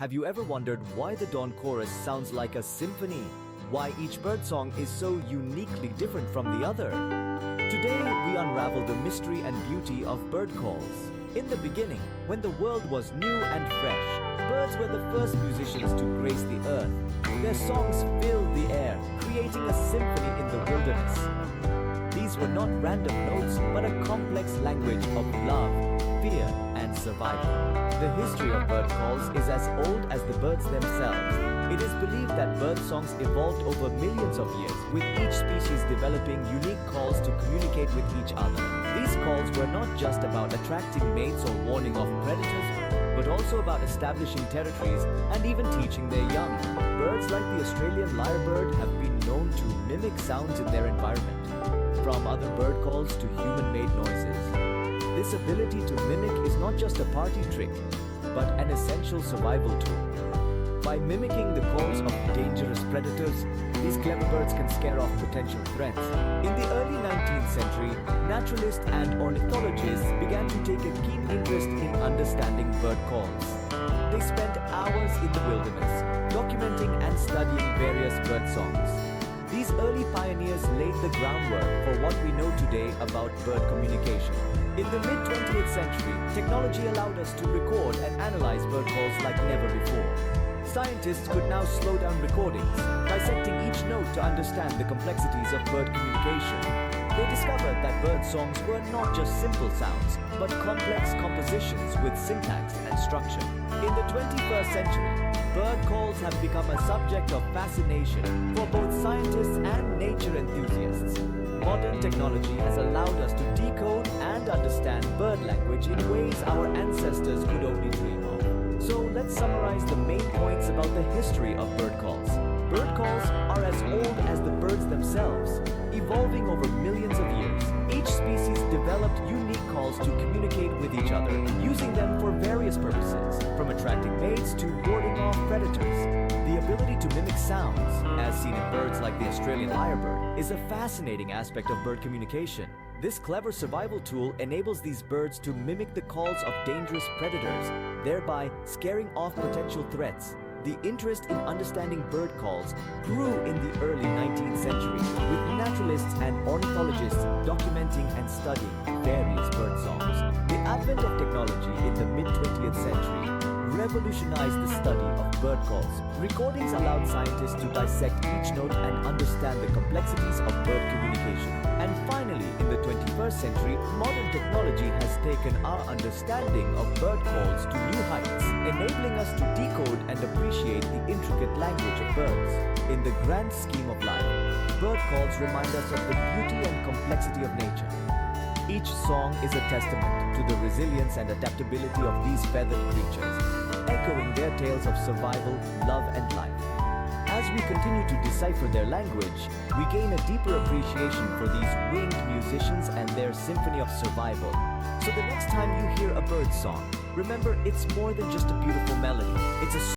Have you ever wondered why the dawn chorus sounds like a symphony? Why each birdsong is so uniquely different from the other? Today, we unravel the mystery and beauty of bird calls. In the beginning, when the world was new and fresh, birds were the first musicians to grace the earth. Their songs filled the air, creating a symphony in the wilderness. These were not random notes, but a complex language of love, fear, and survival. The history of bird calls is as old as the birds themselves. It is believed that bird songs evolved over millions of years, with each species developing unique calls to communicate with each other. These calls were not just about attracting mates or warning off predators, but also about establishing territories and even teaching their young. Birds like the Australian lyrebird have been known to mimic sounds in their environment, from other bird calls to human-made noises. This ability to mimic is not just a party trick, but an essential survival tool. By mimicking the calls of dangerous predators, these clever birds can scare off potential threats. In the early 19th century, naturalists and ornithologists began to take a keen interest in understanding bird calls. They spent hours in the wilderness, documenting and studying various bird songs. These early pioneers laid the groundwork for what we know today about bird communication. In the mid-20th century, technology allowed us to record and analyze bird calls like never before. Scientists could now slow down recordings, dissecting each note to understand the complexities of bird communication. They discovered that bird songs were not just simple sounds, but complex compositions with syntax and structure. In the 21st century, bird calls have become a subject of fascination for both scientists and nature enthusiasts. Modern technology has allowed us to decode and understand bird language in ways our ancestors could only dream of. So let's summarize the main points about the history of bird calls. Bird calls are as old as the birds themselves, evolving over millions of years. Each species developed unique calls to communicate with each other, using them for various purposes, from attracting mates to warding off predators. The ability to mimic sounds, as seen in birds like the Australian lyrebird, is a fascinating aspect of bird communication. This clever survival tool enables these birds to mimic the calls of dangerous predators, thereby scaring off potential threats. The interest in understanding bird calls grew in the early 19th century, with naturalists and ornithologists documenting and studying various bird songs. The advent of technology in the mid-20th century revolutionized the study of bird calls. Recordings allowed scientists to dissect each note and understand the complexities of bird communication. And finally, in the 21st century, modern technology has taken our understanding of bird calls to new heights, enabling us to decode and appreciate the intricate language of birds. In the grand scheme of life, bird calls remind us of the beauty and complexity of nature. Each song is a testament to the resilience and adaptability of these feathered creatures, echoing their tales of survival, love, and life. As we continue to decipher their language, we gain a deeper appreciation for these winged musicians and their symphony of survival. So the next time you hear a bird song, remember it's more than just a beautiful melody. It's a